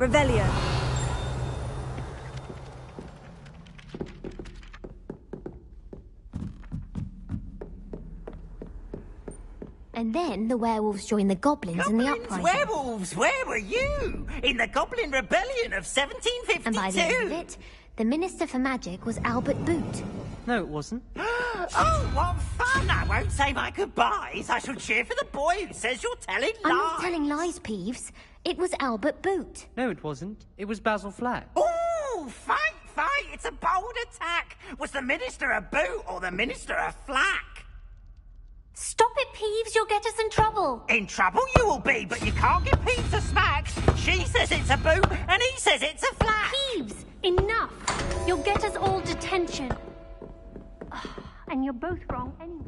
Revelio. And then the werewolves joined the goblins in the uprising. Werewolves, where were you? In the Goblin Rebellion of 1752. And by the end of it, the Minister for Magic was Albert Boot. No, it wasn't. Oh, what fun! I won't say my goodbyes. I shall cheer for the boy who says you're telling lies. I'm not telling lies, Peeves. It was Albert Boot. No, it wasn't. It was Basil Flack. Oh, fight! It's a bold attack. Was the Minister a boot or the Minister a flack? Stop it, Peeves. You'll get us in trouble. In trouble you will be, but you can't get Pete to smack. She says it's a boot and he says it's a flack. Peeves, enough. You'll get us all detention. And you're both wrong anyway.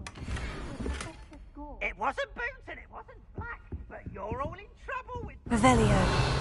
It wasn't boot and it wasn't flack, but you're all in trouble with... Revelio.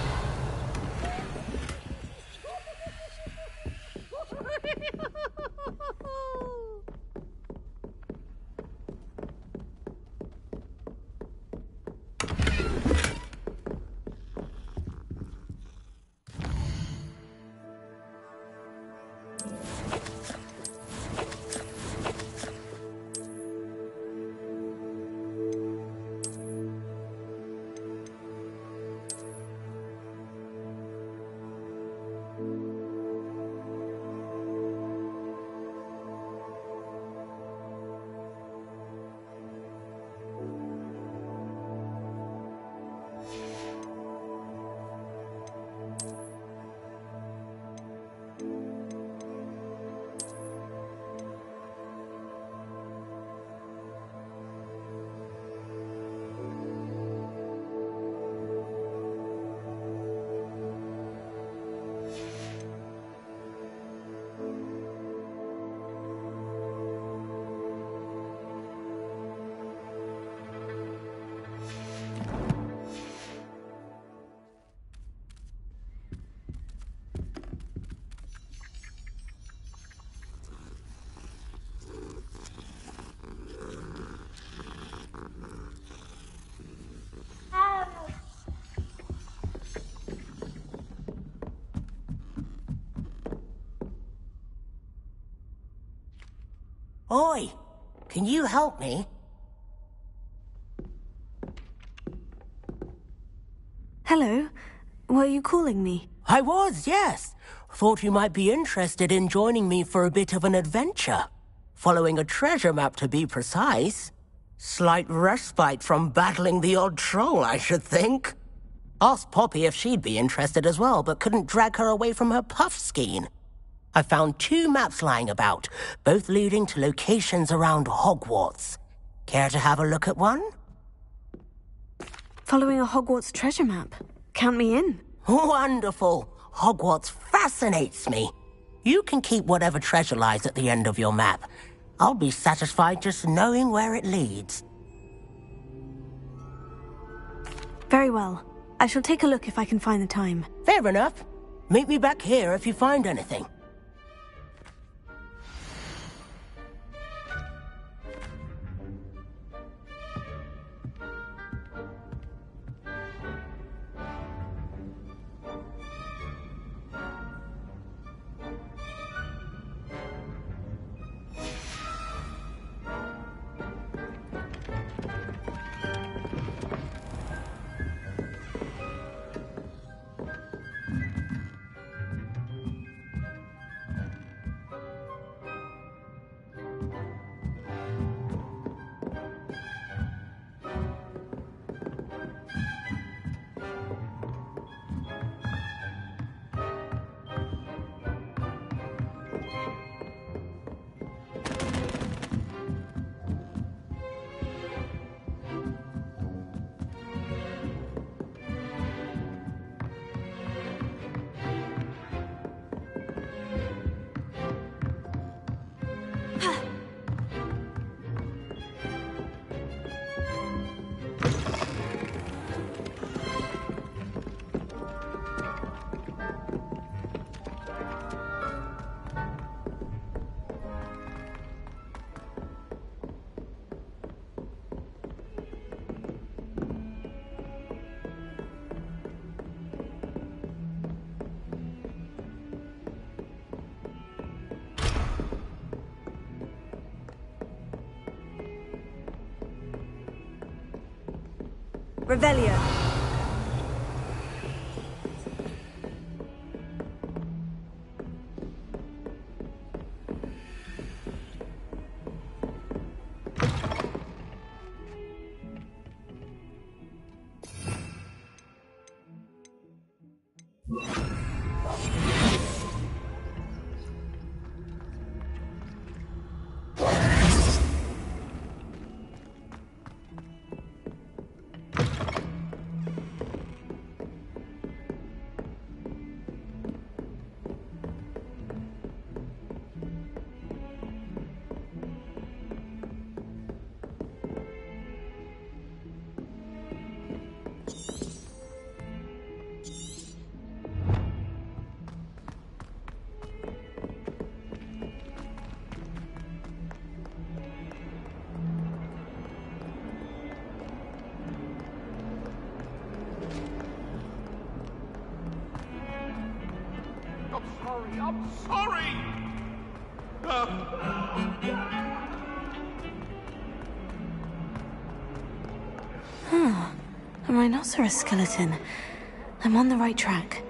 Oi, can you help me? Hello. Were you calling me? I was, yes. Thought you might be interested in joining me for a bit of an adventure. Following a treasure map, to be precise. Slight respite from battling the odd troll, I should think. Asked Poppy if she'd be interested as well, but couldn't drag her away from her puff skein. I found 2 maps lying about, both leading to locations around Hogwarts. Care to have a look at one? Following a Hogwarts treasure map. Count me in. Wonderful. Hogwarts fascinates me. You can keep whatever treasure lies at the end of your map. I'll be satisfied just knowing where it leads. Very well. I shall take a look if I can find the time. Fair enough. Meet me back here if you find anything. Revelio. I'm sorry! A rhinoceros skeleton. I'm on the right track.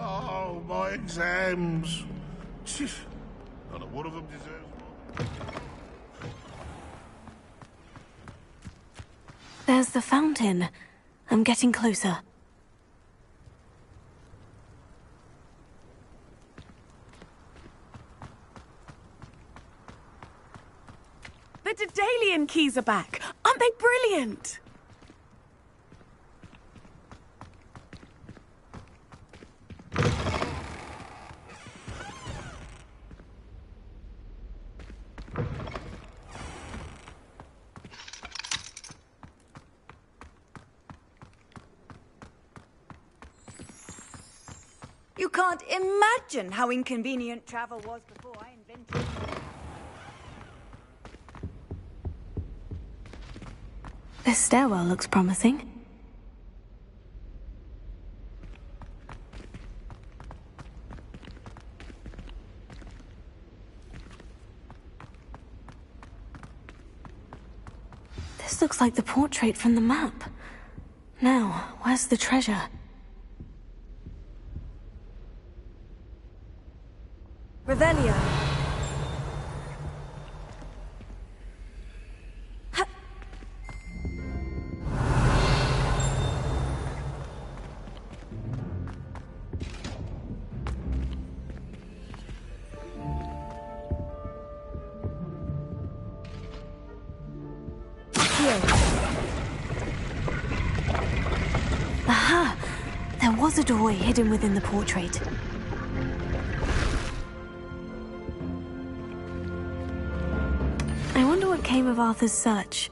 Oh, my exams. Not one of them deserves more. There's the fountain. I'm getting closer. The Daedalian keys are back. Aren't they brilliant? You can't imagine how inconvenient travel was before I invented it. This stairwell looks promising. This looks like the portrait from the map. Now, where's the treasure? Revelio. Aha! There was a doorway hidden within the portrait. I wonder what came of Arthur's search.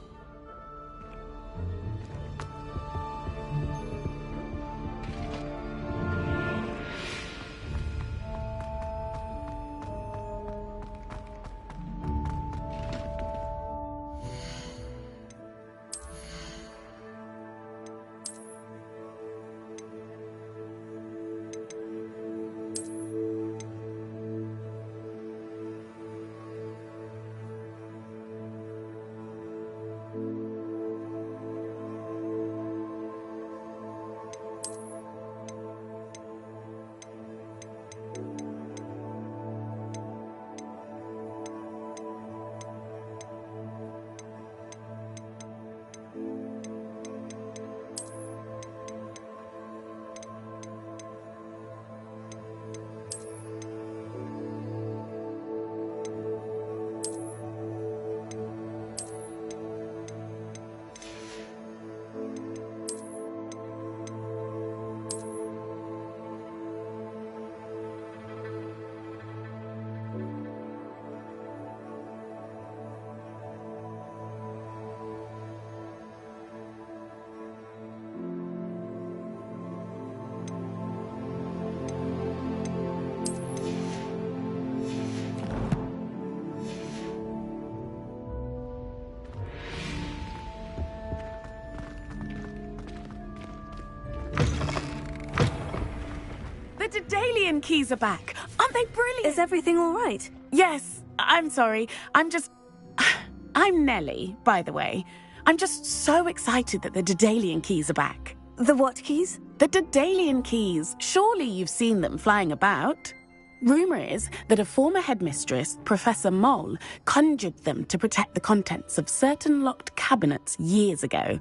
Dedalian keys are back. Aren't they brilliant? Is everything all right? Yes, I'm sorry. I'm Nellie, by the way. I'm just so excited that the Dedalian keys are back. The what keys? The Dedalian keys. Surely you've seen them flying about. Rumour is that a former headmistress, Professor Moll, conjured them to protect the contents of certain locked cabinets years ago.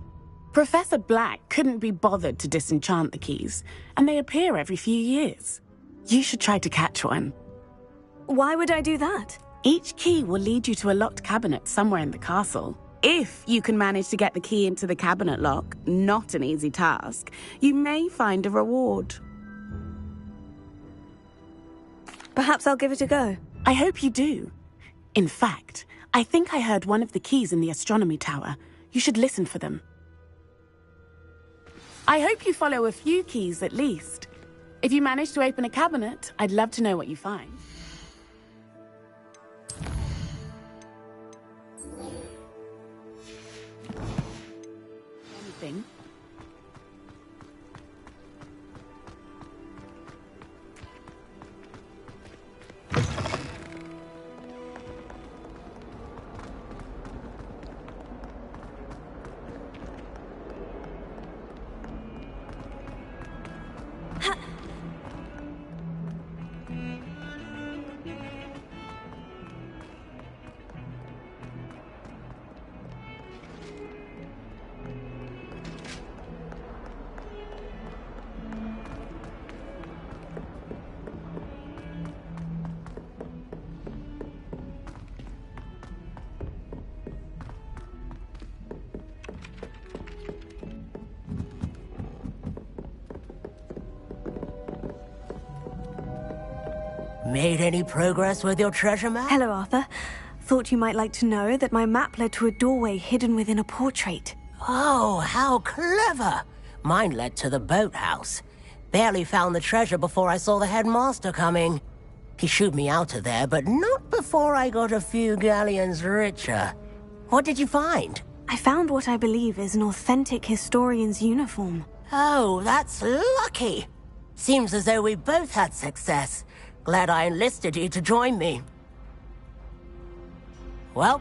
Professor Black couldn't be bothered to disenchant the keys, and they appear every few years. You should try to catch one. Why would I do that? Each key will lead you to a locked cabinet somewhere in the castle. If you can manage to get the key into the cabinet lock, not an easy task, you may find a reward. Perhaps I'll give it a go. I hope you do. In fact, I think I heard one of the keys in the astronomy tower. You should listen for them. I hope you follow a few keys at least. If you manage to open a cabinet, I'd love to know what you find. Anything? Made any progress with your treasure map? Hello, Arthur. Thought you might like to know that my map led to a doorway hidden within a portrait. Oh, how clever! Mine led to the boathouse. Barely found the treasure before I saw the headmaster coming. He shooed me out of there, but not before I got a few galleons richer. What did you find? I found what I believe is an authentic historian's uniform. Oh, that's lucky. Seems as though we both had success. Glad I enlisted you to join me. Well,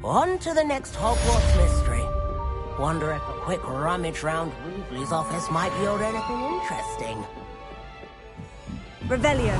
on to the next Hogwarts mystery. Wonder if a quick rummage round Weasley's office might yield anything interesting. Revelio.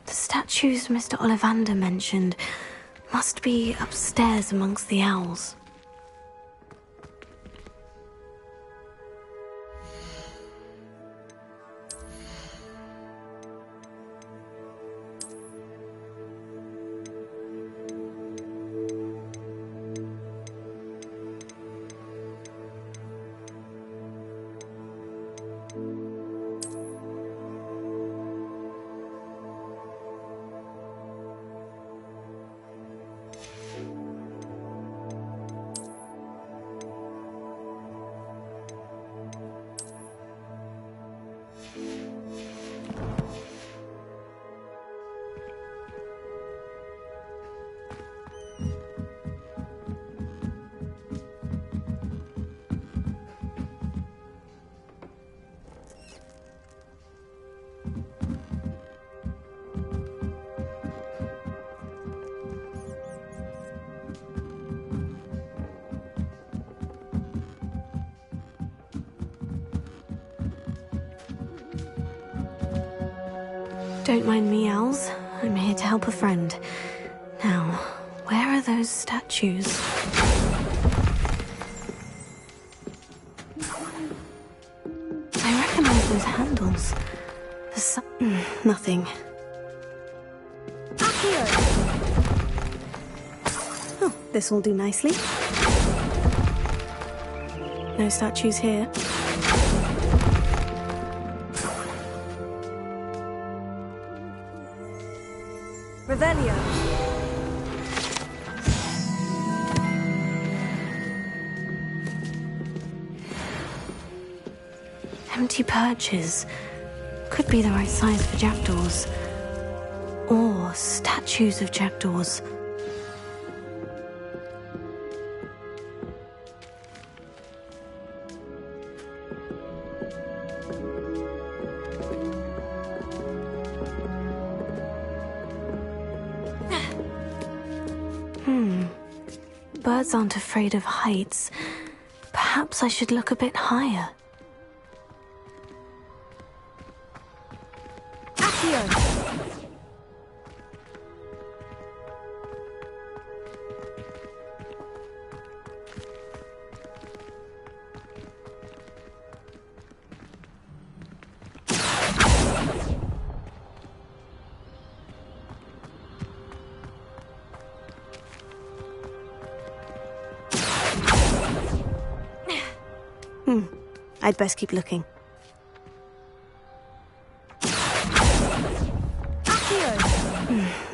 Statues Mr. Ollivander mentioned must be upstairs amongst the owls. Don't mind me, owls. I'm here to help a friend. Now, where are those statues? I recognize those handles. There's nothing. Oh, this will do nicely. No statues here. Revelio. Empty perches. Could be the right size for jackdaws. Or statues of jackdaws. Birds aren't afraid of heights. Perhaps I should look a bit higher. I'd best keep looking.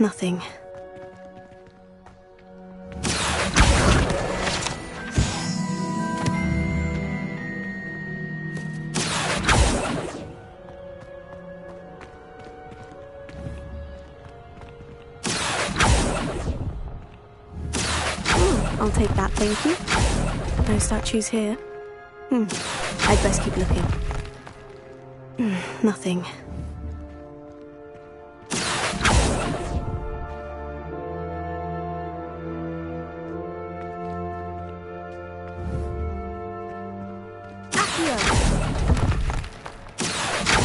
Nothing. I'll take that, thank you. No statues here. I'd best keep looking. Nothing.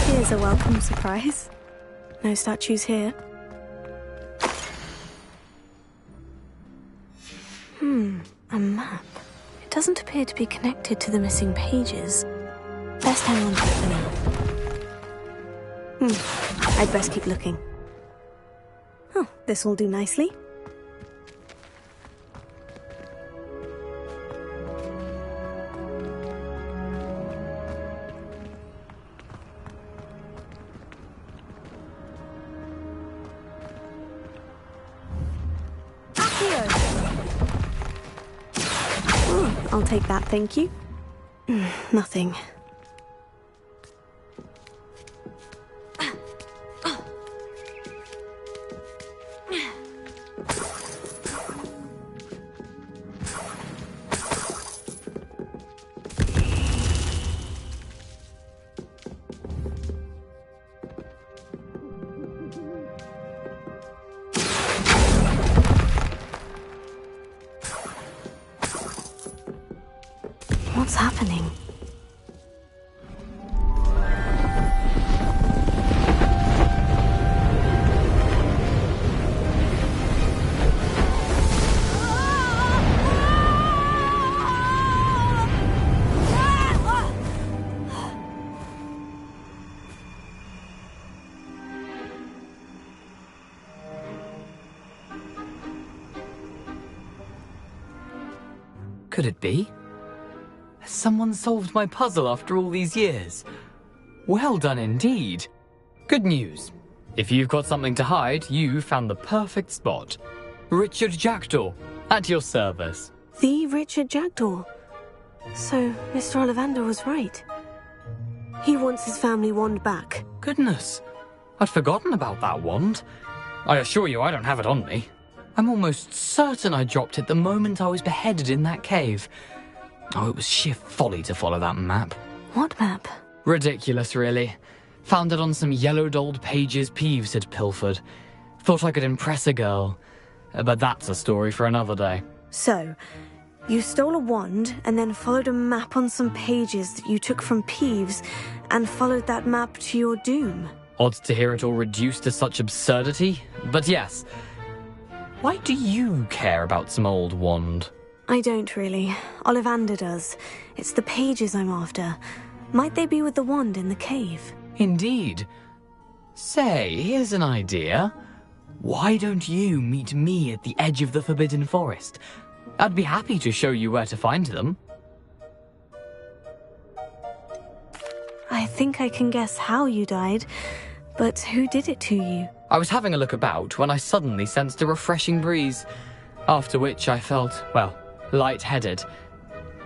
Here's a welcome surprise. No statues here. A map. It doesn't appear to be connected to the missing pages. Best hang on to it for now. I'd best keep looking. Oh, this will do nicely. I'll take that, thank you. Nothing. What's happening? Could it be? Has someone solved my puzzle after all these years? Well done indeed. Good news. If you've got something to hide, you found the perfect spot. Richard Jackdaw, at your service. The Richard Jackdaw. So, Mr. Ollivander was right. He wants his family wand back. Goodness, I'd forgotten about that wand. I assure you I don't have it on me. I'm almost certain I dropped it the moment I was beheaded in that cave. Oh, it was sheer folly to follow that map. What map? Ridiculous, really. Found it on some yellowed old pages Peeves had pilfered. Thought I could impress a girl. But that's a story for another day. So, you stole a wand and then followed a map on some pages that you took from Peeves and followed that map to your doom. Odd to hear it all reduced to such absurdity, but yes. Why do you care about some old wand? I don't really. Ollivander does. It's the pages I'm after. Might they be with the wand in the cave? Indeed. Say, here's an idea. Why don't you meet me at the edge of the Forbidden Forest? I'd be happy to show you where to find them. I think I can guess how you died, but who did it to you? I was having a look about when I suddenly sensed a refreshing breeze, after which I felt, well, lightheaded.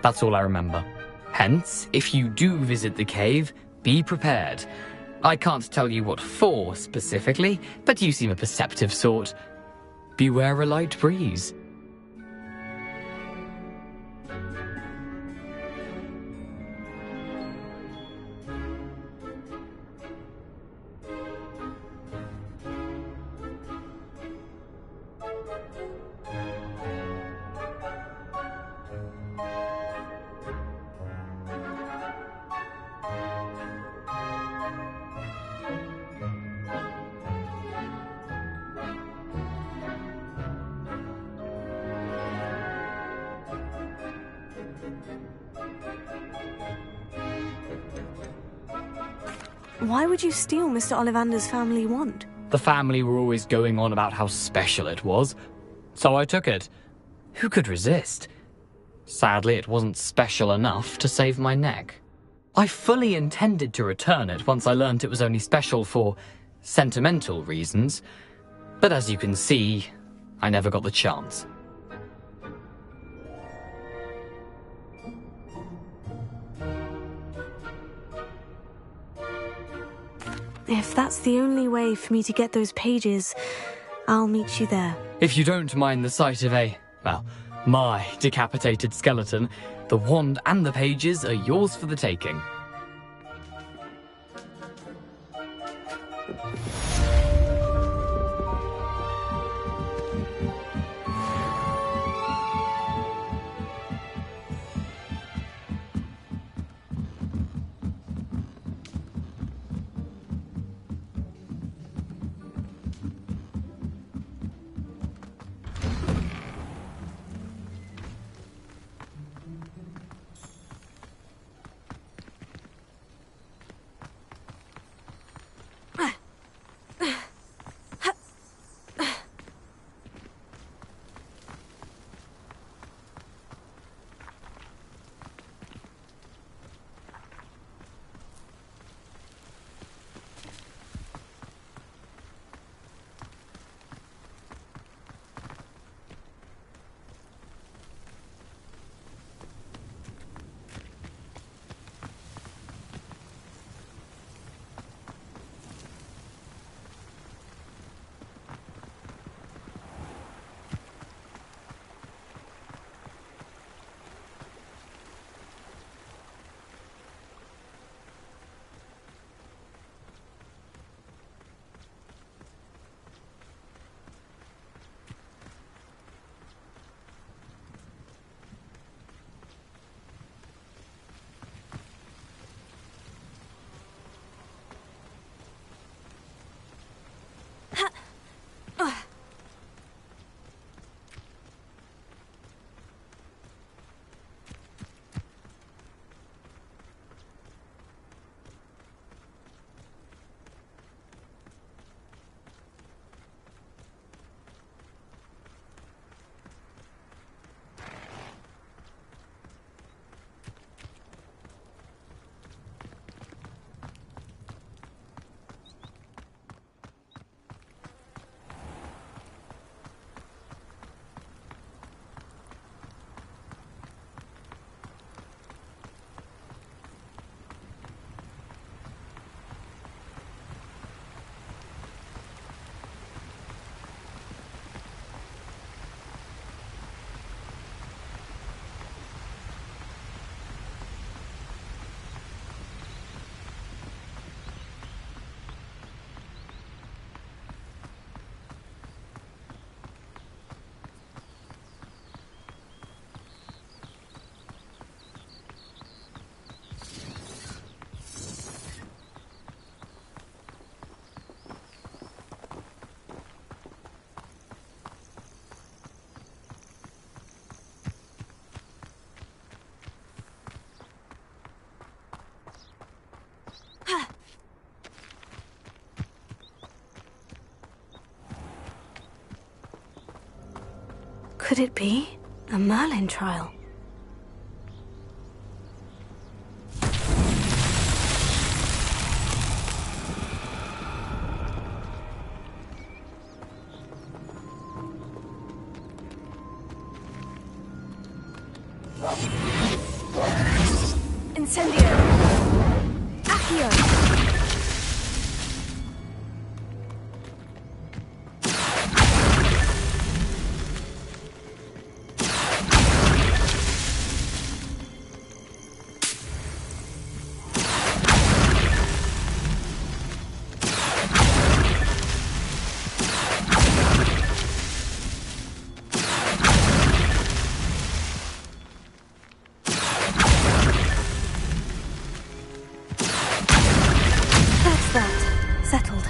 That's all I remember. Hence, if you do visit the cave, be prepared. I can't tell you what for specifically, but you seem a perceptive sort. Beware a light breeze. Why would you steal Mr. Ollivander's family wand? The family were always going on about how special it was, so I took it. Who could resist? Sadly, it wasn't special enough to save my neck. I fully intended to return it once I learned it was only special for sentimental reasons, but as you can see, I never got the chance. If that's the only way for me to get those pages, I'll meet you there. If you don't mind the sight of my decapitated skeleton, the wand and the pages are yours for the taking. Could it be a Merlin trial? Incendio! Accio! Settled.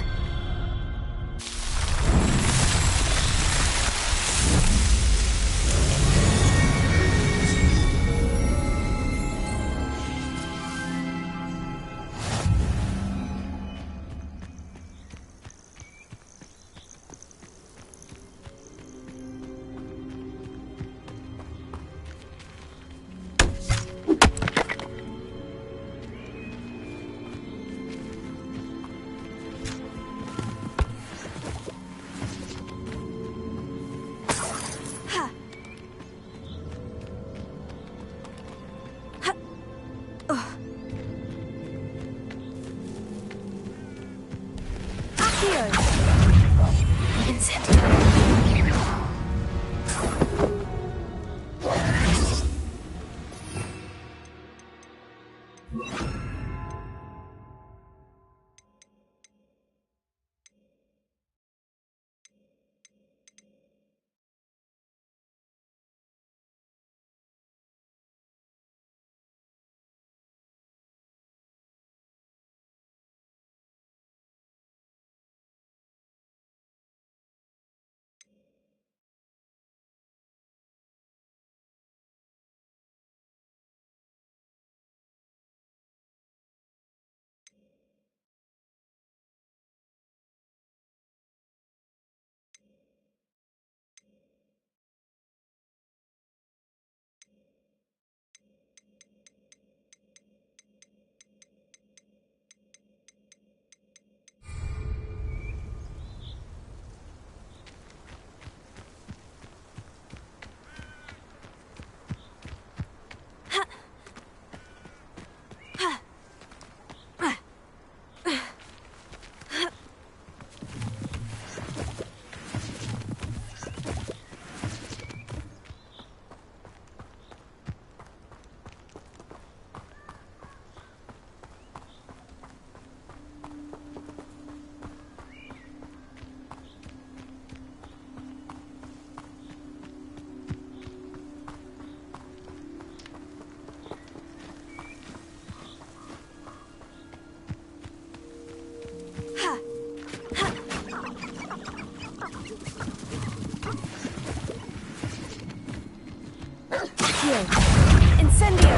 Incendio!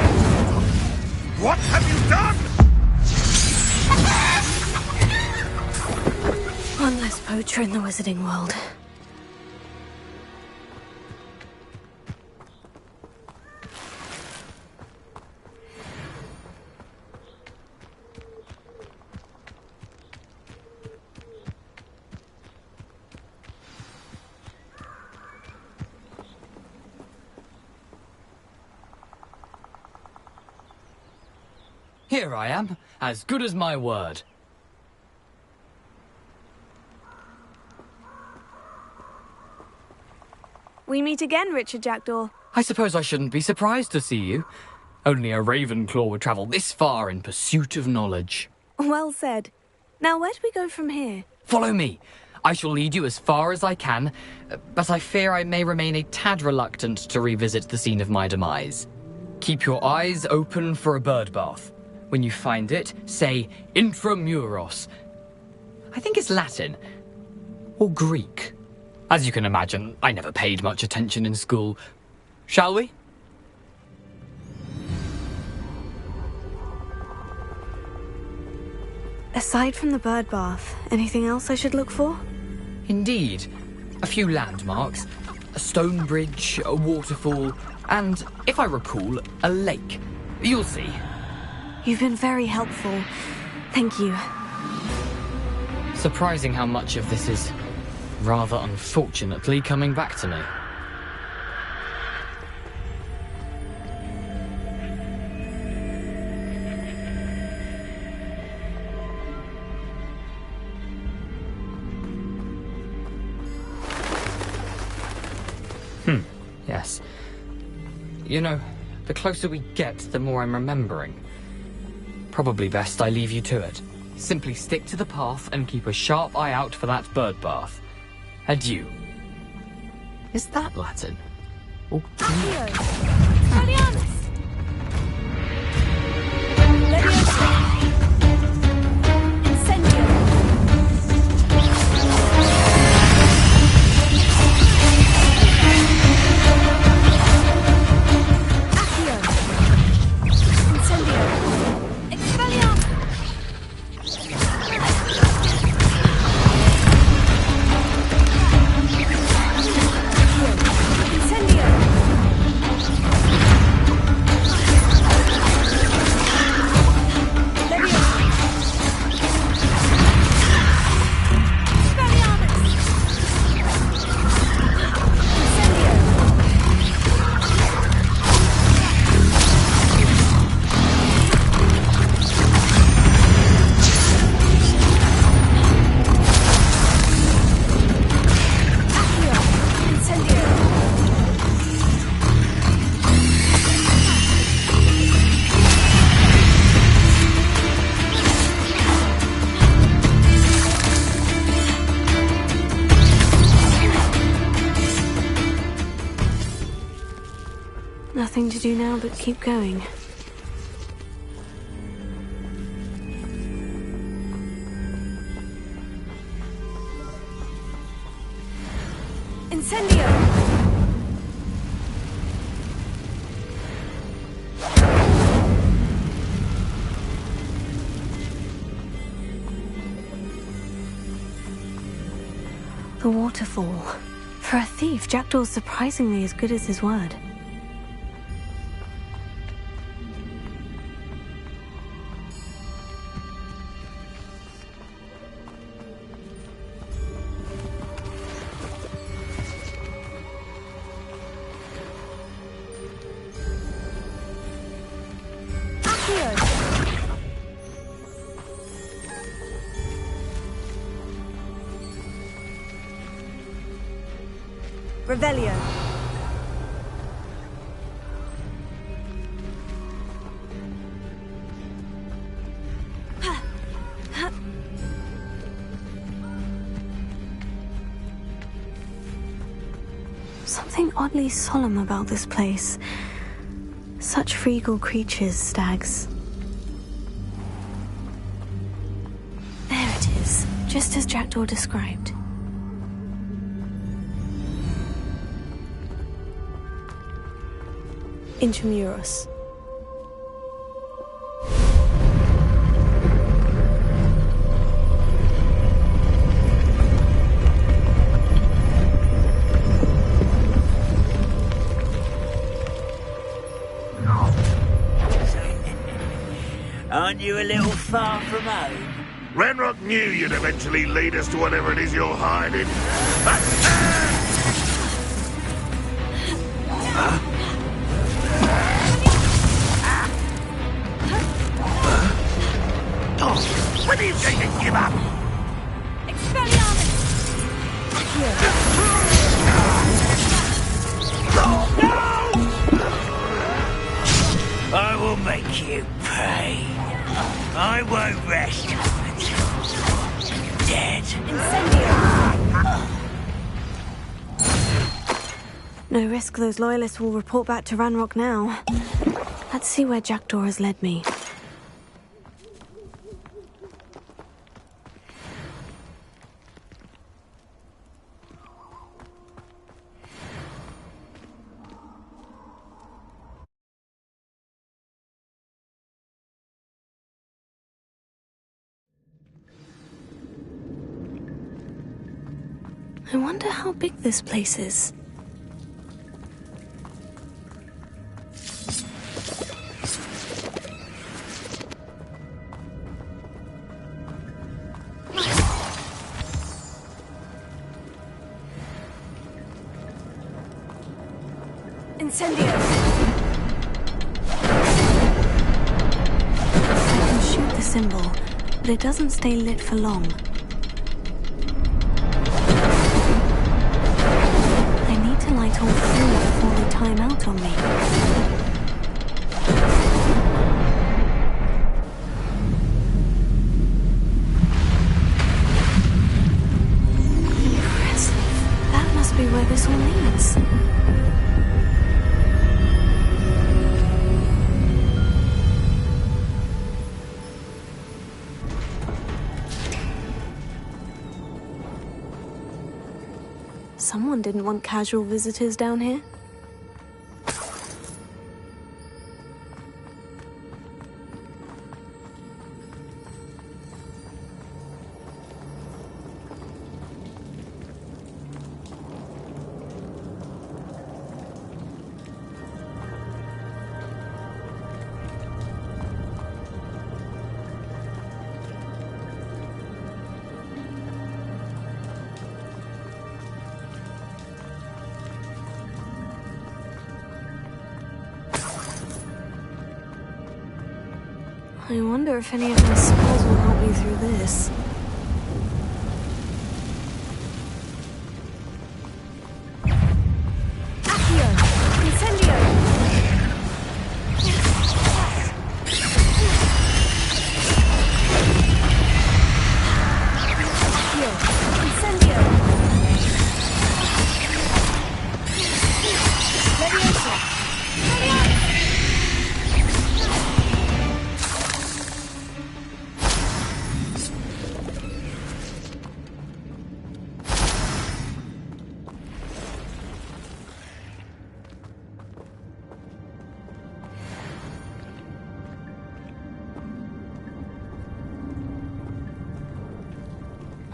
What have you done? One less poacher in the wizarding world. Here I am, as good as my word. We meet again, Richard Jackdaw. I suppose I shouldn't be surprised to see you. Only a Ravenclaw would travel this far in pursuit of knowledge. Well said. Now, where do we go from here? Follow me. I shall lead you as far as I can, but I fear I may remain a tad reluctant to revisit the scene of my demise. Keep your eyes open for a bird bath. When you find it, say intramuros. I think it's Latin. Or Greek. As you can imagine, I never paid much attention in school. Shall we? Aside from the bird bath, anything else I should look for? Indeed. A few landmarks. a stone bridge, a waterfall, and, if I recall, a lake. You'll see. You've been very helpful. Thank you. Surprising how much of this is, rather unfortunately, coming back to me. Yes. You know, the closer we get, the more I'm remembering. Probably best I leave you to it. Simply stick to the path and keep a sharp eye out for that bird bath. Adieu. Is that Latin? Or Greek? Nothing to do now but keep going. Incendio! The waterfall. For a thief, Jackdaw's surprisingly as good as his word. Revelio. Something oddly solemn about this place. Such regal creatures, stags. There it is, just as Jackdaw described. Intramuros. Aren't you a little far from home? Ranrock knew you'd eventually lead us to whatever it is you're hiding. When are you going to give up? I will make you pay. I won't rest until you're dead. No risk those loyalists will report back to Ranrock now. Let's see where Jackdaw has led me. I wonder how big this place is. Incendio! I can shoot the symbol, but it doesn't stay lit for long. I need to light all three before they time out on me. That must be where this all leads. Someone didn't want casual visitors down here. I wonder if any of my spells will help me through this. Accio! Incendio! Accio! Incendio! Leviosa!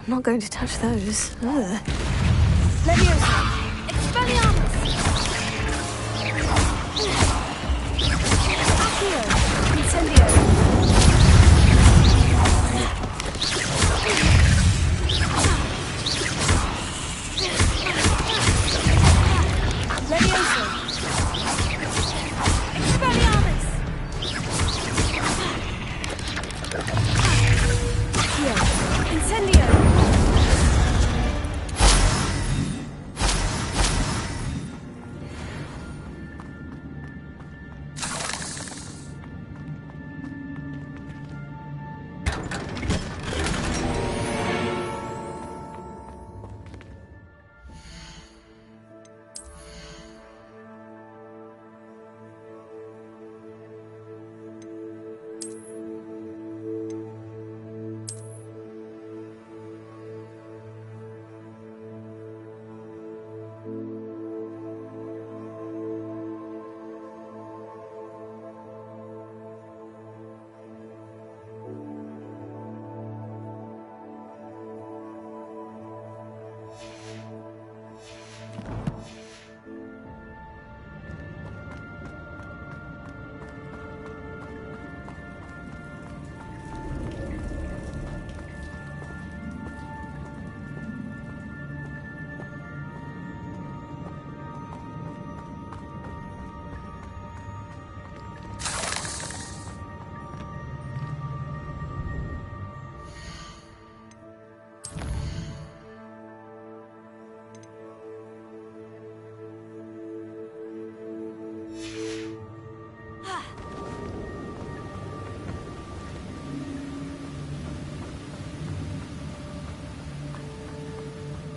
I'm not going to touch those. Ugh. Leviosa! Expelliarmus! Accio! Incendio! Leviosa! Expelliarmus! Accio! Incendio!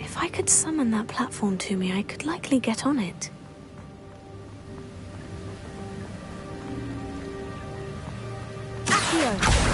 If I could summon that platform to me, I could likely get on it. Accio!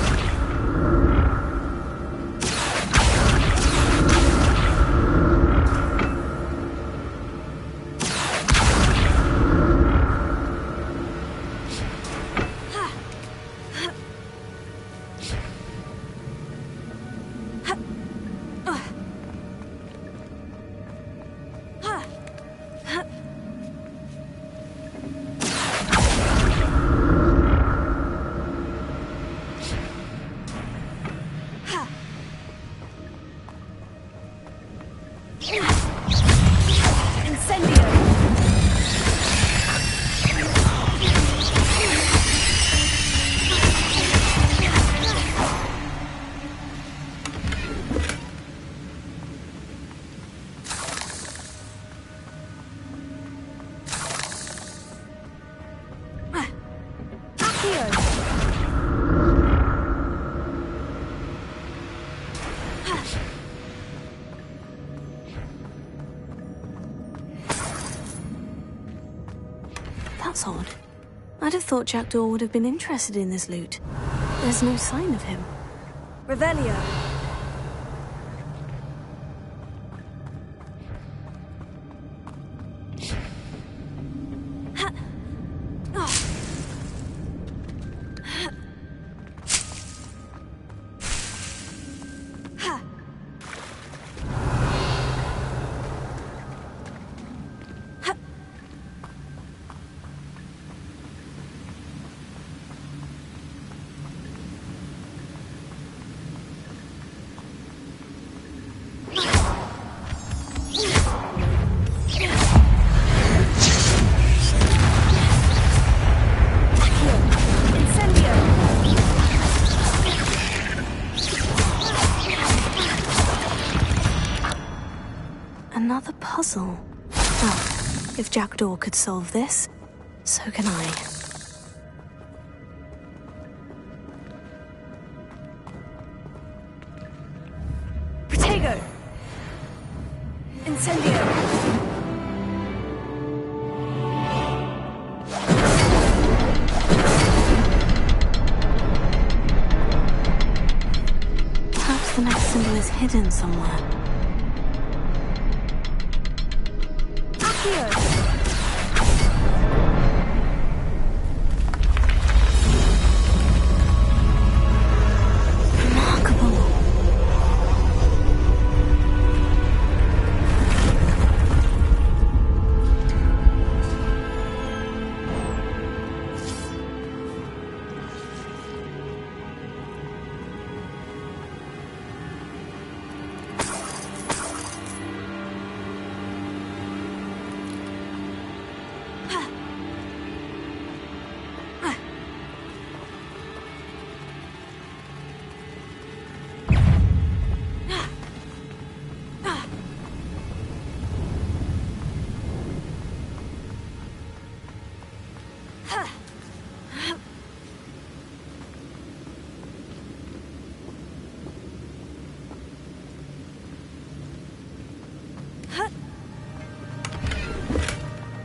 Incendio! That's odd. I'd have thought Jackdaw would have been interested in this loot. There's no sign of him. Revelio. Another puzzle. Well, if Jackdaw could solve this, so can I. Protego! Incendio! Perhaps the next symbol is hidden somewhere.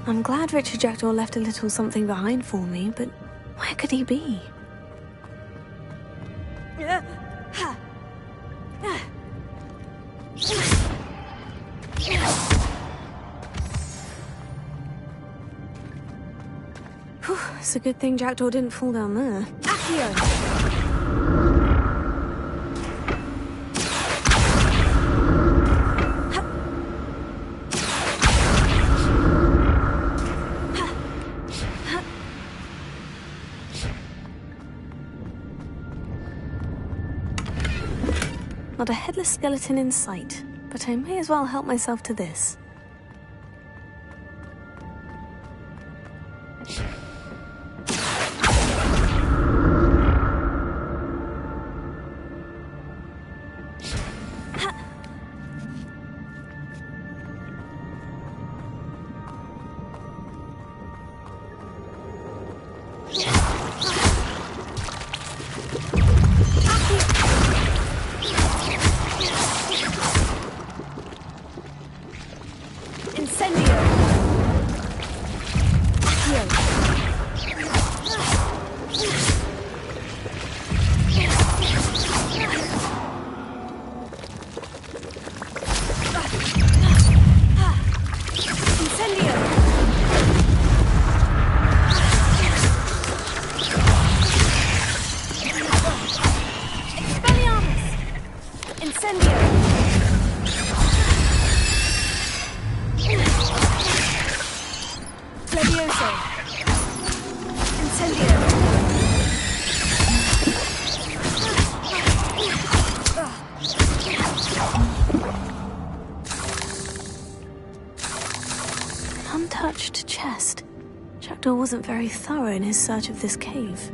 I'm glad Richard Jackdaw left a little something behind for me, but where could he be? Whew, it's a good thing Jackdaw didn't fall down there. Accio! Not a headless skeleton in sight, but I may as well help myself to this. Untouched chest. Jackdaw wasn't very thorough in his search of this cave.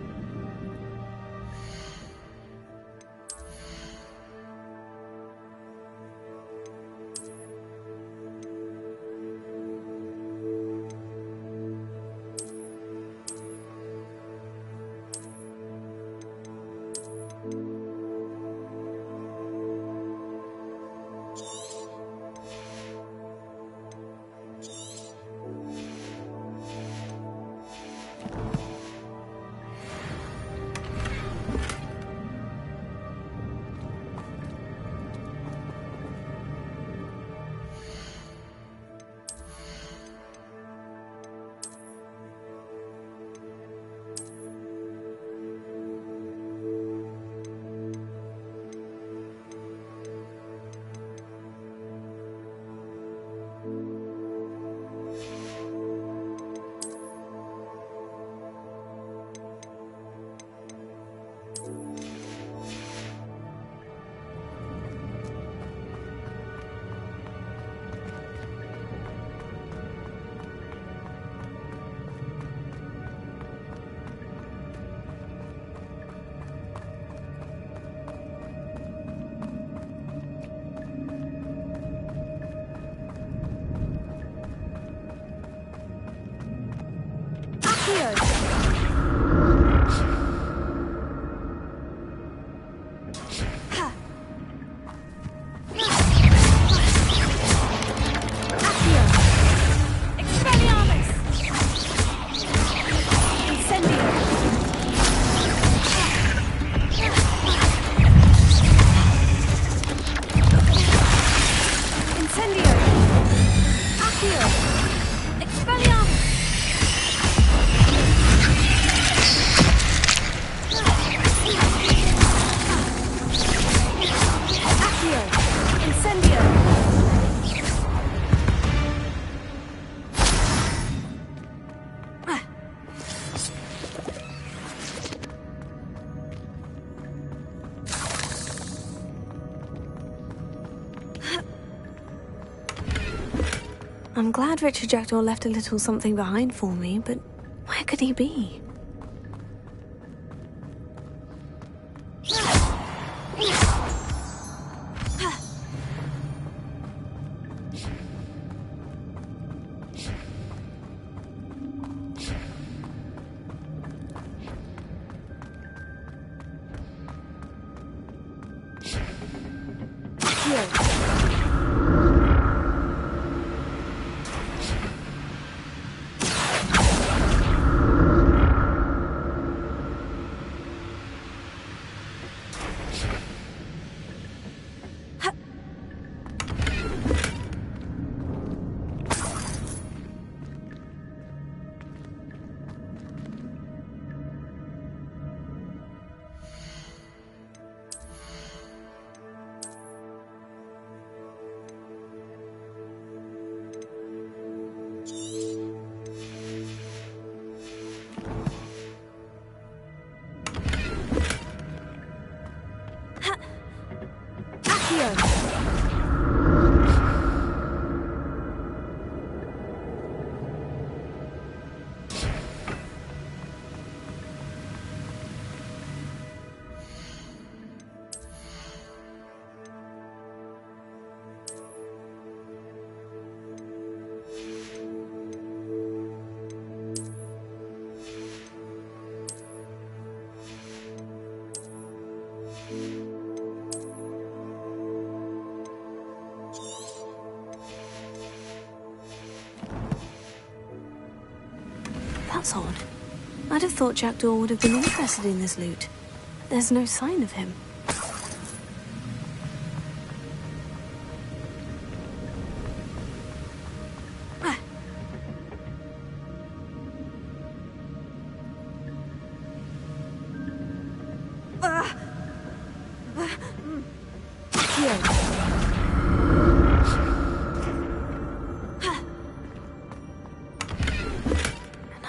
I'm glad Richard Jackdaw left a little something behind for me, but where could he be? That's odd. I'd have thought Jackdaw would have been interested in this loot. There's no sign of him.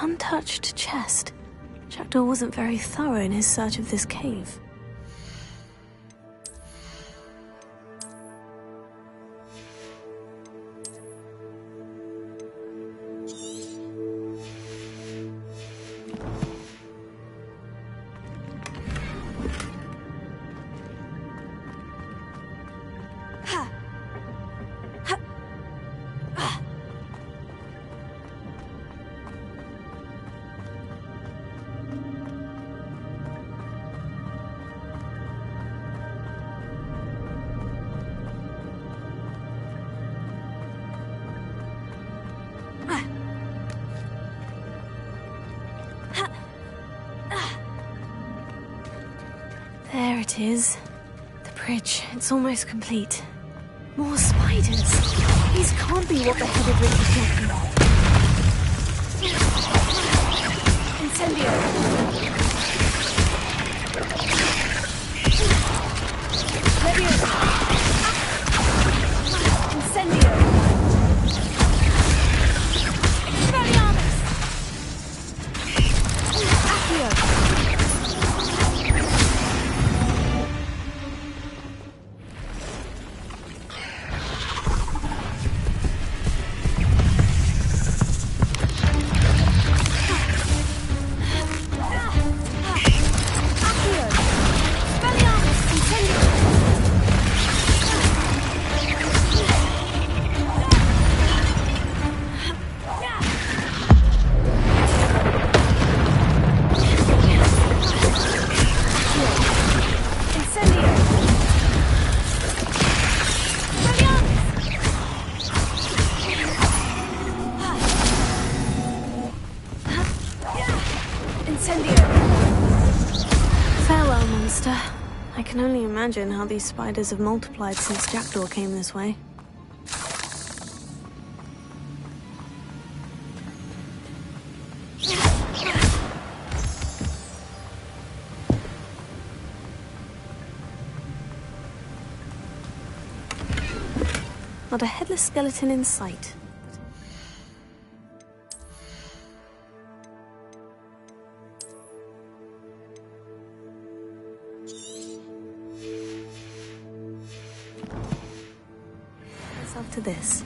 Untouched chest. Jackdaw wasn't very thorough in his search of this cave. There it is. The bridge. It's almost complete. More spiders. These can't be what the headed Rick was talking about. Incendio. Leviosa. Incendio. Expelliarmus. Accio. Farewell, monster. I can only imagine how these spiders have multiplied since Jackdaw came this way. Not a headless skeleton in sight. Myself to this.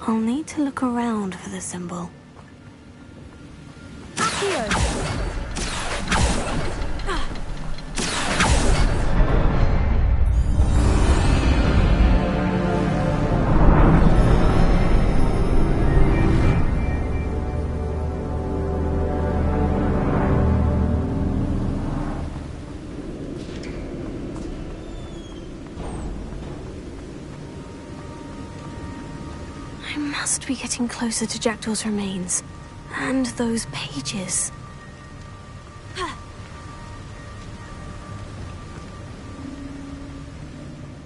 I'll need to look around for the symbol. I must be getting closer to Jackdaw's remains. And those pages.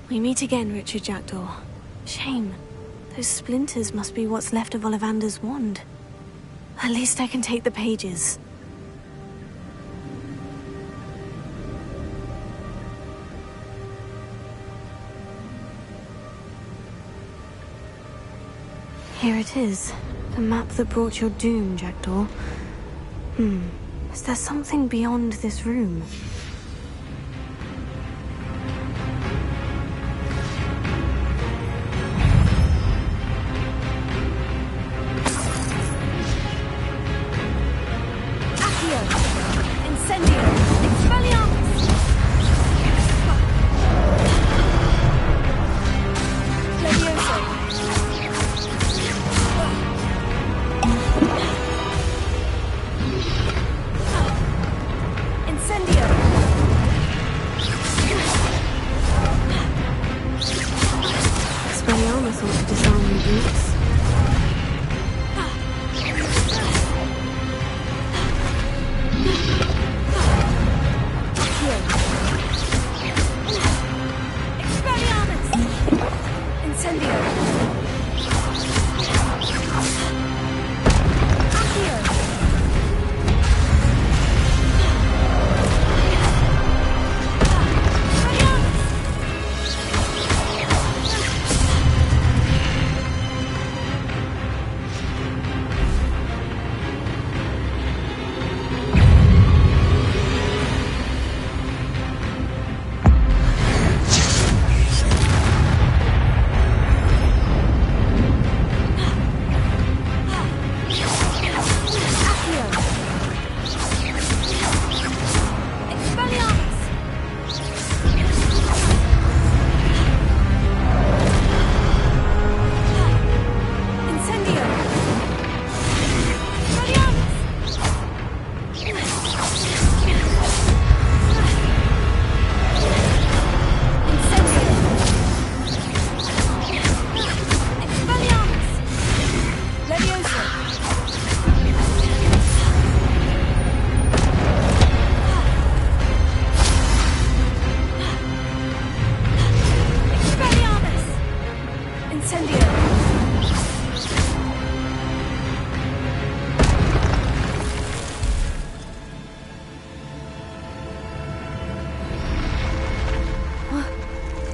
We meet again, Richard Jackdaw. Shame. Those splinters must be what's left of Ollivander's wand. At least I can take the pages. Here it is. The map that brought your doom, Jackdaw. Is there something beyond this room?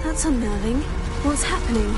That's unnerving. What's happening?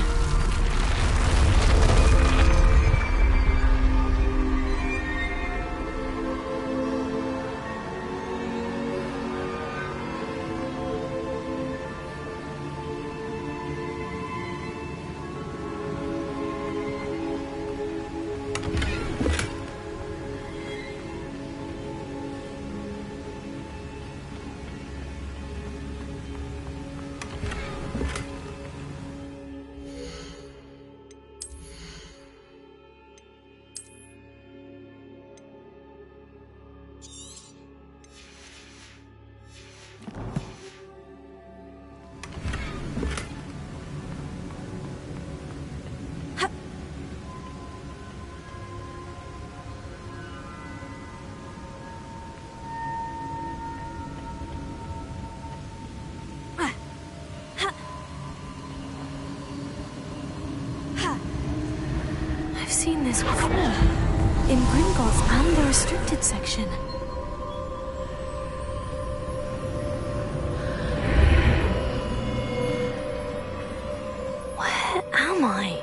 I've seen this before. in Gringotts and the restricted section. Where am I?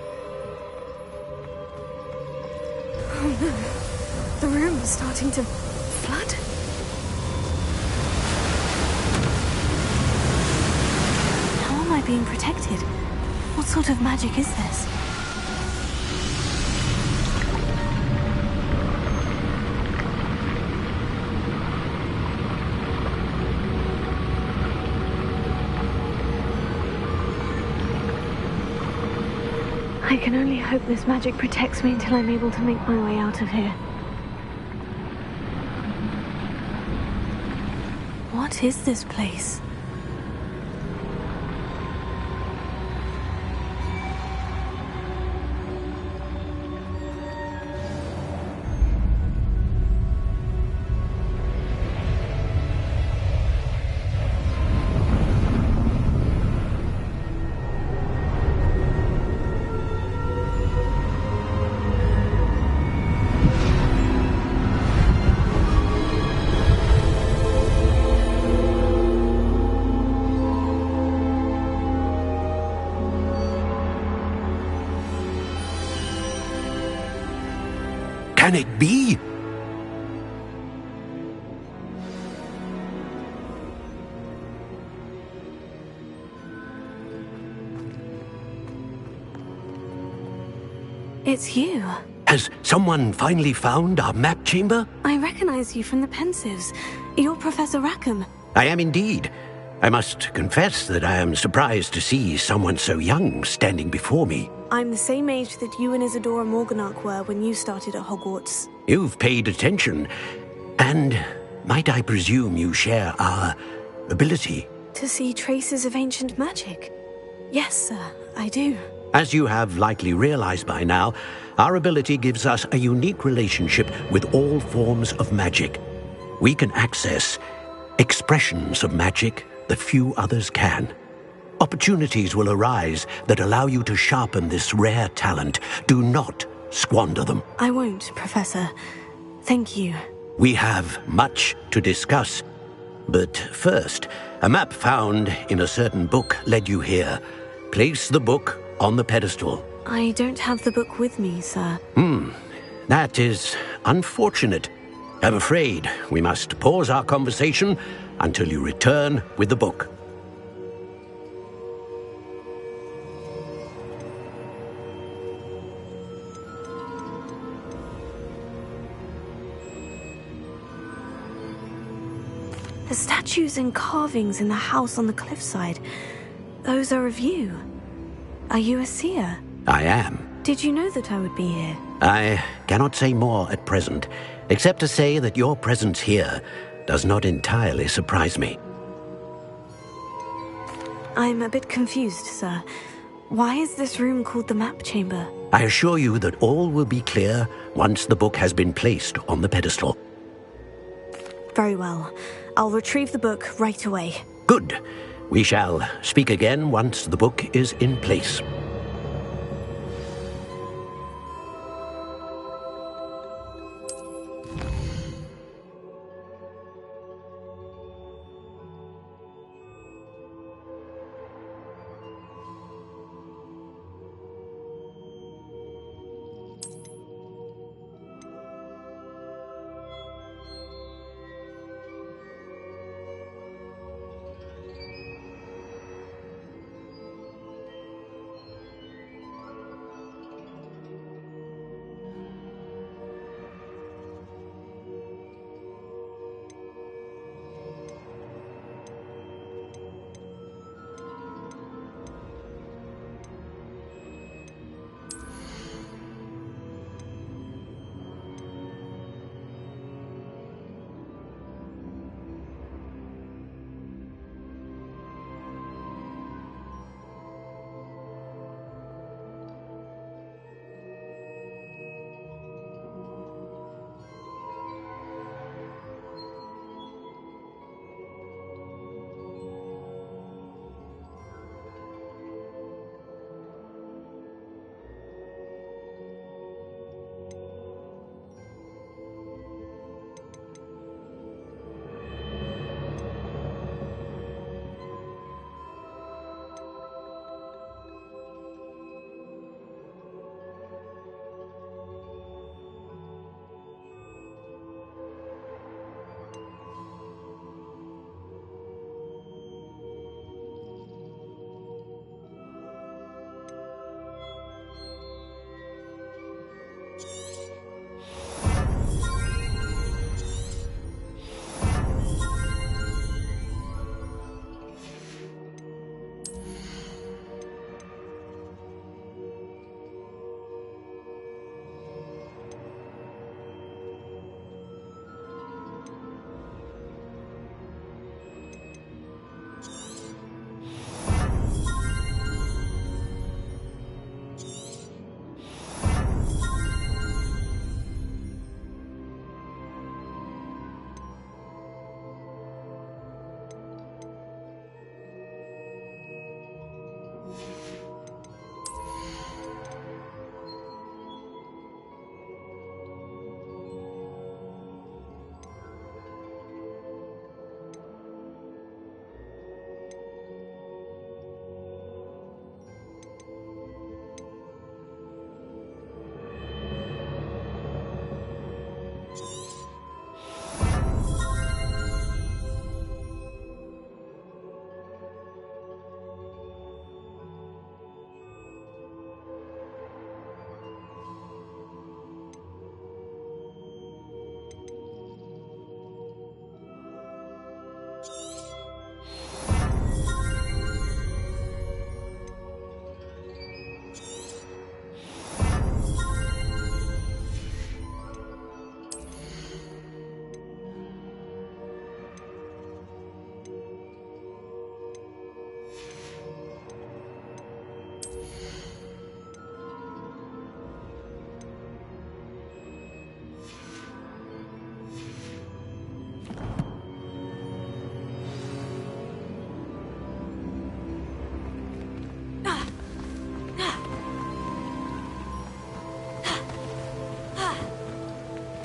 Oh no, the room is starting to flood. How am I being protected? What sort of magic is this? I can only hope this magic protects me until I'm able to make my way out of here. What is this place? Can it be? It's you. Has someone finally found our map chamber? I recognize you from the Pensives. You're Professor Rackham. I am indeed. I must confess that I am surprised to see someone so young standing before me. I'm the same age that you and Isadora Morganach were when you started at Hogwarts. You've paid attention. And might I presume you share our ability? To see traces of ancient magic? Yes, sir, I do. As you have likely realized by now, our ability gives us a unique relationship with all forms of magic. We can access expressions of magic that few others can. Opportunities will arise that allow you to sharpen this rare talent. Do not squander them. I won't, Professor. Thank you. We have much to discuss. But first, a map found in a certain book led you here. Place the book on the pedestal. I don't have the book with me, sir. That is unfortunate. I'm afraid we must pause our conversation until you return with the book. The statues and carvings in the house on the cliffside, those are of you. Are you a seer? I am. Did you know that I would be here? I cannot say more at present, except to say that your presence here does not entirely surprise me. I'm a bit confused, sir. Why is this room called the map chamber? I assure you that all will be clear once the book has been placed on the pedestal. Very well. I'll retrieve the book right away. Good. We shall speak again once the book is in place.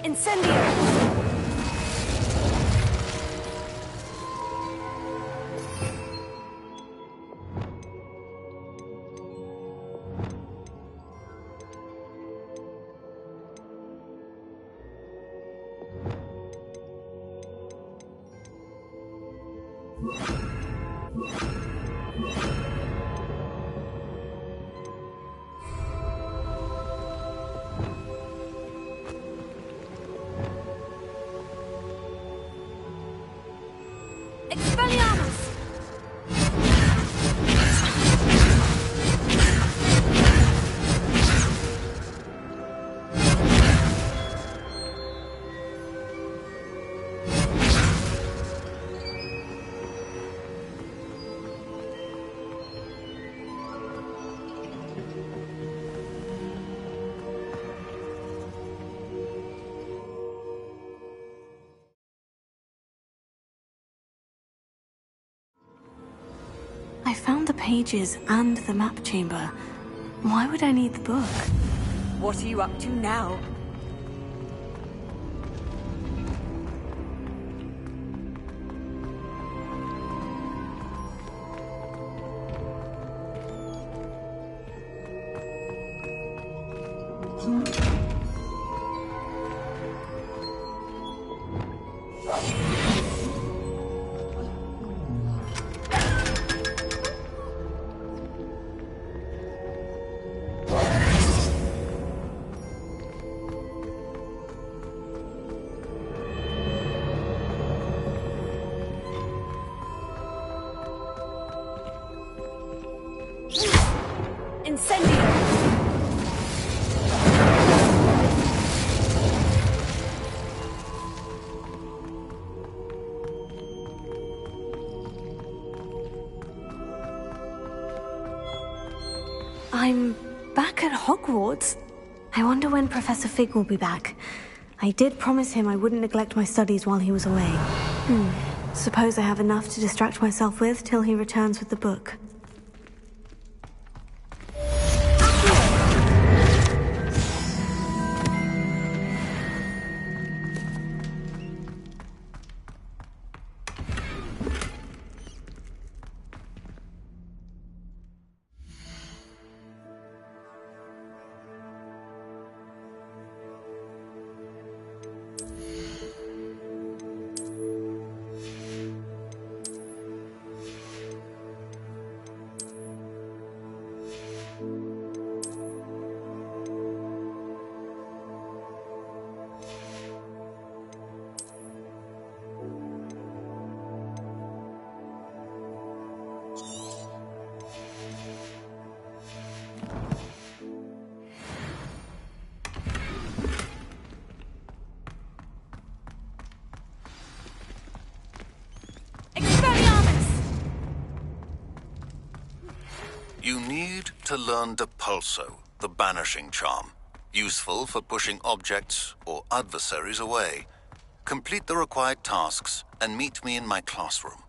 Incendio! Expelliarmus! I found the pages and the map chamber. Why would I need the book? What are you up to now? Incendio! I'm back at Hogwarts. I wonder when Professor Fig will be back. I did promise him I wouldn't neglect my studies while he was away. Suppose I have enough to distract myself with till he returns with the book. You need to learn Depulso, the banishing charm. Useful for pushing objects or adversaries away. Complete the required tasks and meet me in my classroom.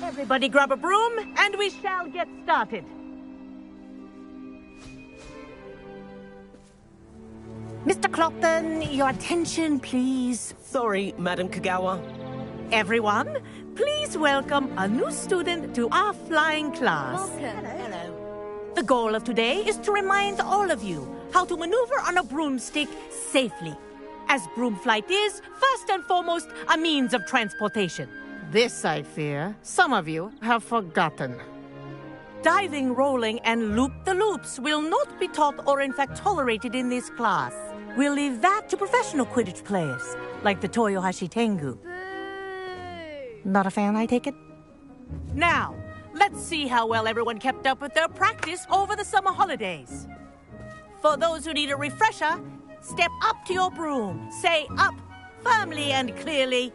Everybody grab a broom, and we shall get started. Mr. Clopton, your attention, please. Sorry, Madam Kagawa. Everyone, please welcome a new student to our flying class. Welcome. Hello. The goal of today is to remind all of you how to maneuver on a broomstick safely, as broom flight is, first and foremost, a means of transportation. This, I fear, some of you have forgotten. Diving, rolling, and loop-the-loops will not be taught or in fact tolerated in this class. We'll leave that to professional Quidditch players, like the Toyohashi Tengu. Not a fan, I take it? Now, let's see how well everyone kept up with their practice over the summer holidays. For those who need a refresher, step up to your broom, say up firmly and clearly,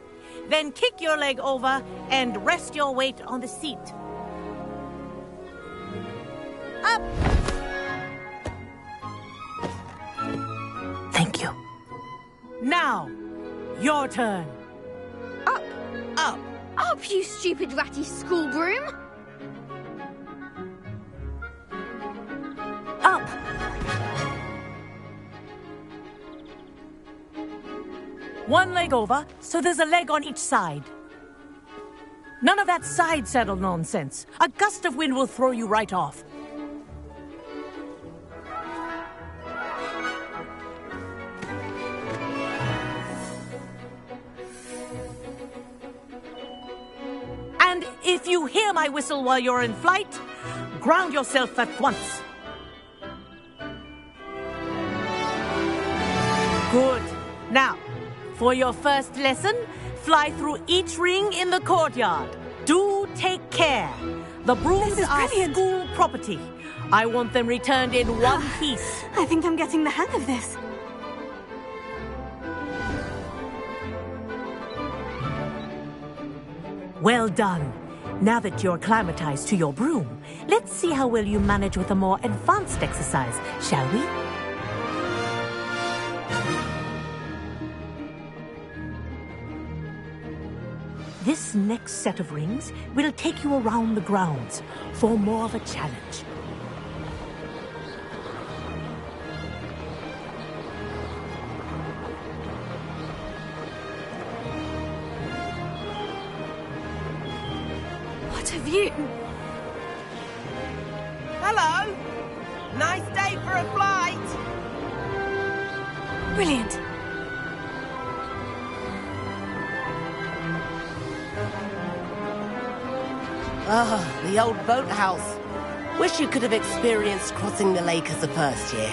then kick your leg over and rest your weight on the seat. Up! Thank you. Now, your turn. Up. Up. Up, you stupid ratty school broom. Up. One leg over, so there's a leg on each side. None of that side saddle nonsense. A gust of wind will throw you right off. And if you hear my whistle while you're in flight, ground yourself at once. Good. Now, for your first lesson, fly through each ring in the courtyard. Do take care. The brooms are school property. I want them returned in one piece. I think I'm getting the hang of this. Well done. Now that you're acclimatized to your broom, let's see how well you manage with a more advanced exercise, shall we? This next set of rings will take you around the grounds for more of a challenge. What a view! Hello! Nice day for a flight! Brilliant. Ah, the old boathouse. Wish you could have experienced crossing the lake as a first year.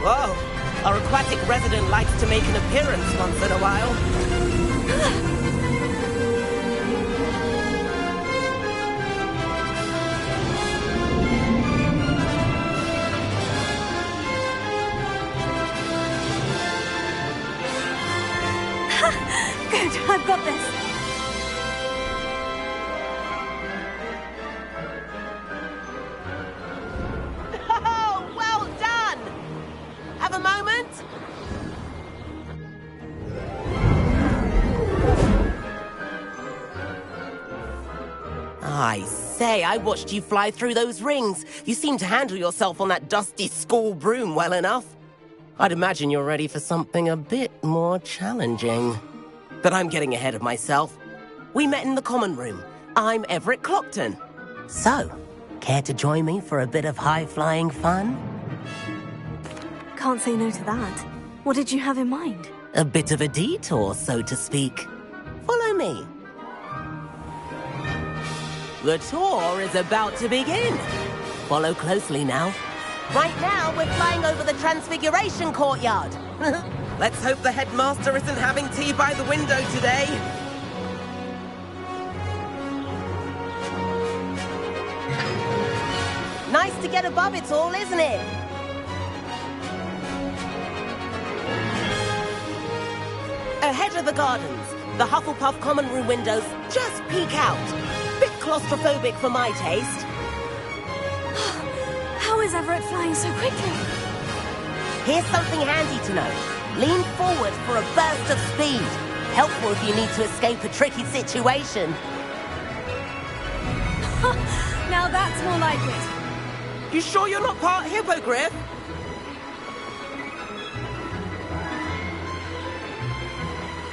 Whoa, our aquatic resident likes to make an appearance once in a while. Good, I've got this. Oh, well done! Have a moment? I say, I watched you fly through those rings. You seem to handle yourself on that dusty school broom well enough. I'd imagine you're ready for something a bit more challenging. But I'm getting ahead of myself. We met in the common room. I'm Everett Clopton. So, care to join me for a bit of high-flying fun? Can't say no to that. What did you have in mind? A bit of a detour, so to speak. Follow me. The tour is about to begin. Follow closely now. Right now, we're flying over the Transfiguration Courtyard. Let's hope the headmaster isn't having tea by the window today. Nice to get above it all, isn't it? Ahead of the gardens, the Hufflepuff common room windows just peek out. Bit claustrophobic for my taste. How is Everett flying so quickly? Here's something handy to know. Lean forward for a burst of speed. Helpful if you need to escape a tricky situation. Now that's more like it. You sure you're not part hippogriff?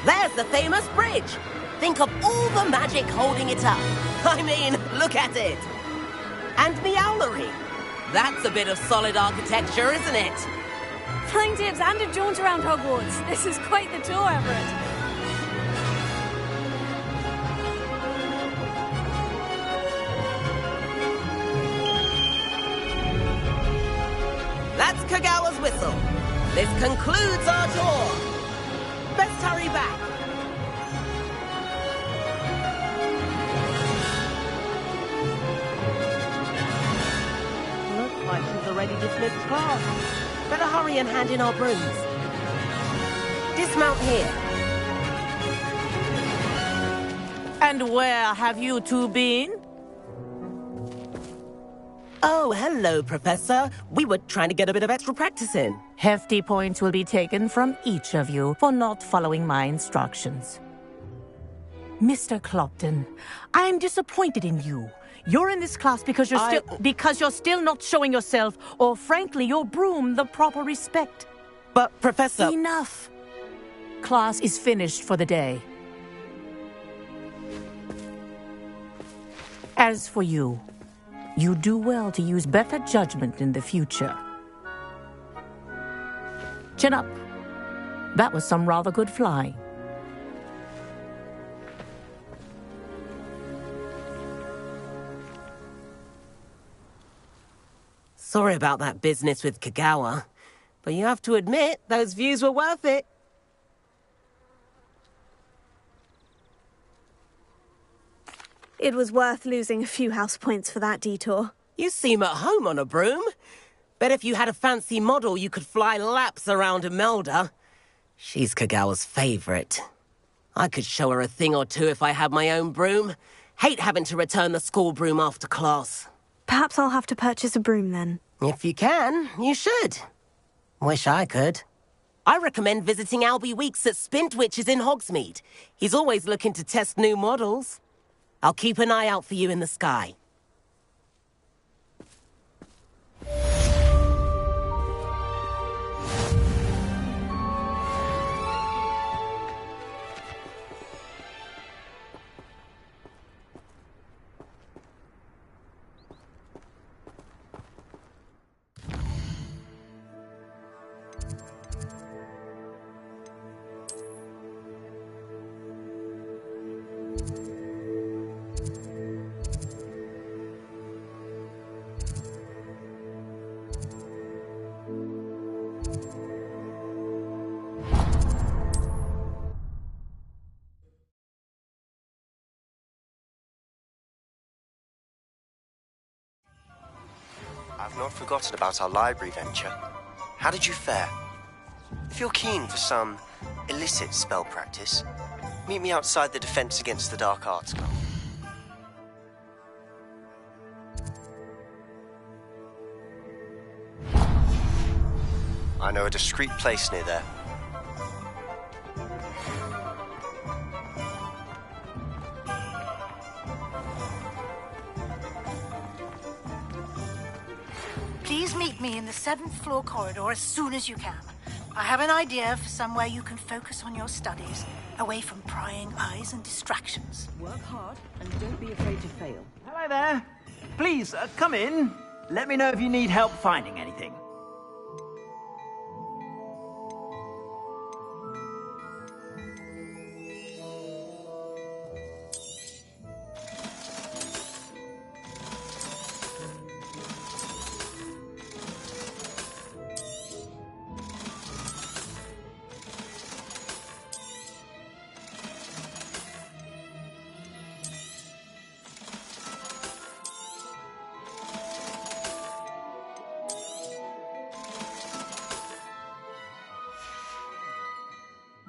There's the famous bridge. Think of all the magic holding it up. I mean, look at it. And the owlery. That's a bit of solid architecture, isn't it? Flying tips and a jaunt around Hogwarts. This is quite the tour, Everett. That's Kagawa's whistle. This concludes our tour. Best hurry back. Looks like she's already dismissed class. Better hurry and hand in our brooms. Dismount here. And where have you two been? Oh, hello, Professor. We were trying to get a bit of extra practice in. Hefty points will be taken from each of you for not following my instructions. Mr. Clopton, I'm disappointed in you. You're in this class because you're still not showing yourself, or frankly, your broom, the proper respect. But, Professor... Enough. Class is finished for the day. As for you, you do well to use better judgment in the future. Chin up. That was some rather good flying. Sorry about that business with Kagawa, but you have to admit, those views were worth it. It was worth losing a few house points for that detour. You seem at home on a broom. Bet if you had a fancy model, you could fly laps around Imelda. She's Kagawa's favorite. I could show her a thing or two if I had my own broom. Hate having to return the school broom after class. Perhaps I'll have to purchase a broom then. If you can, you should. Wish I could. I recommend visiting Albie Weeks at Spintwitches in Hogsmeade. He's always looking to test new models. I'll keep an eye out for you in the sky. I've not forgotten about our library venture. How did you fare? If you're keen for some illicit spell practice, meet me outside the Defense Against the Dark Arts Club. I know a discreet place near there. Please meet me in the 7th floor corridor as soon as you can. I have an idea for somewhere you can focus on your studies, away from prying eyes and distractions. Work hard and don't be afraid to fail. Hello there. Please, come in. Let me know if you need help finding anything.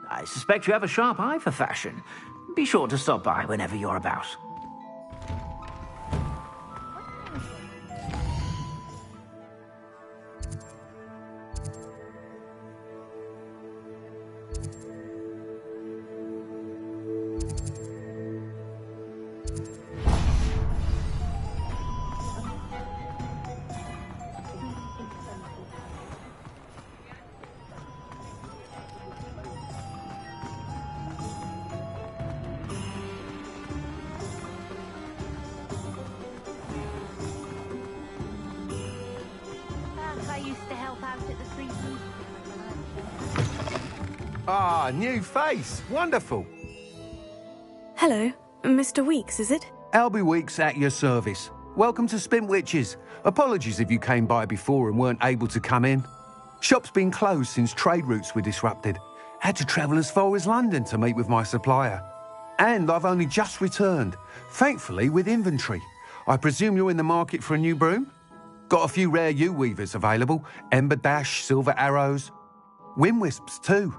I suspect you have a sharp eye for fashion. Be sure to stop by whenever you're about. Ah, new face. Wonderful. Hello, Mr. Weeks, is it? Albie Weeks at your service. Welcome to Spintwitches. Apologies if you came by before and weren't able to come in. Shop's been closed since trade routes were disrupted. Had to travel as far as London to meet with my supplier. And I've only just returned, thankfully with inventory. I presume you're in the market for a new broom? Got a few rare U-weavers available. Ember Dash, Silver Arrows. Wind Wisps too.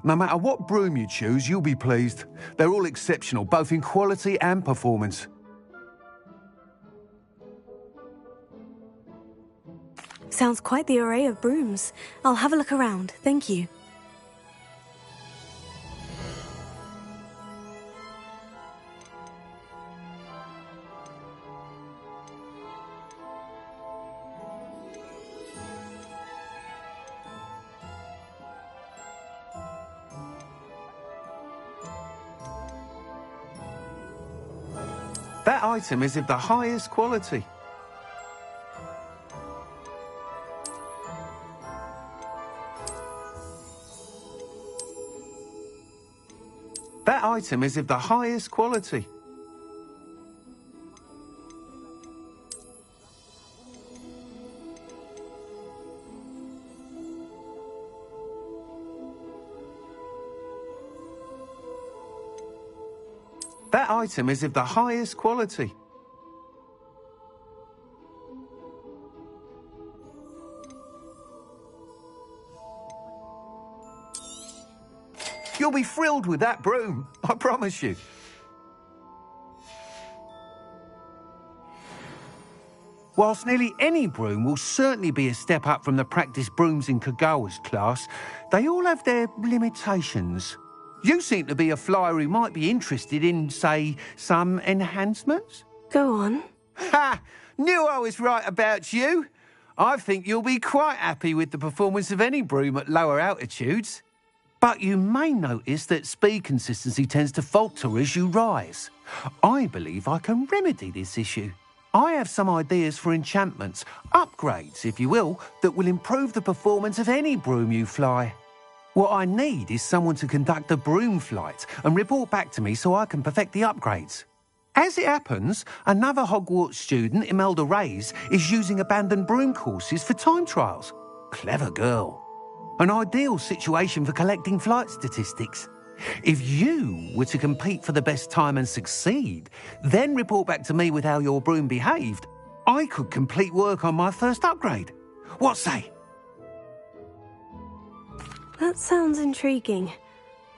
No matter what broom you choose, you'll be pleased. They're all exceptional, both in quality and performance. Sounds quite the array of brooms. I'll have a look around, thank you. That item is of the highest quality. That item is of the highest quality. That item is of the highest quality. You'll be thrilled with that broom, I promise you. Whilst nearly any broom will certainly be a step up from the practice brooms in Kagawa's class, they all have their limitations. You seem to be a flyer who might be interested in, say, some enhancements? Go on. Ha! Knew I was right about you. I think you'll be quite happy with the performance of any broom at lower altitudes. But you may notice that speed consistency tends to falter as you rise. I believe I can remedy this issue. I have some ideas for enchantments, upgrades, if you will, that will improve the performance of any broom you fly. What I need is someone to conduct a broom flight and report back to me so I can perfect the upgrades. As it happens, another Hogwarts student, Imelda Reyes, is using abandoned broom courses for time trials. Clever girl. An ideal situation for collecting flight statistics. If you were to compete for the best time and succeed, then report back to me with how your broom behaved, I could complete work on my first upgrade. What say? That sounds intriguing.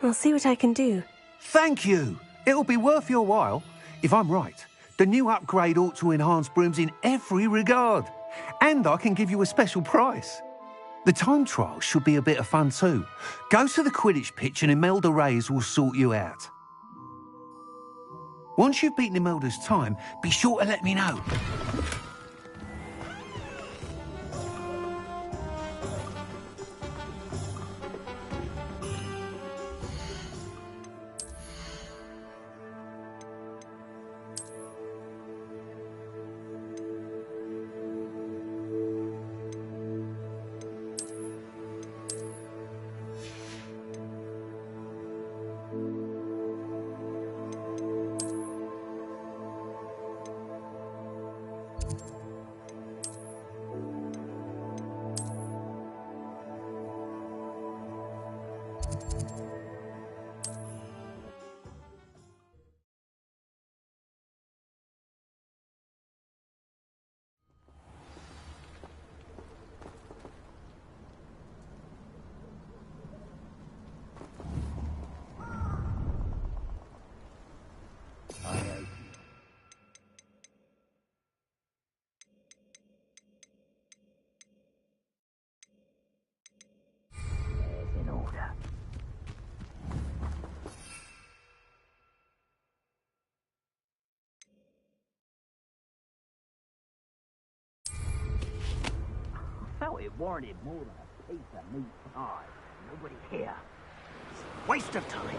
I'll see what I can do. Thank you. It'll be worth your while. If I'm right, the new upgrade ought to enhance brooms in every regard. And I can give you a special price. The time trial should be a bit of fun too. Go to the Quidditch pitch and Imelda Reyes will sort you out. Once you've beaten Imelda's time, be sure to let me know. It warranted more than a piece of meat pie. Nobody here. It's a waste of time.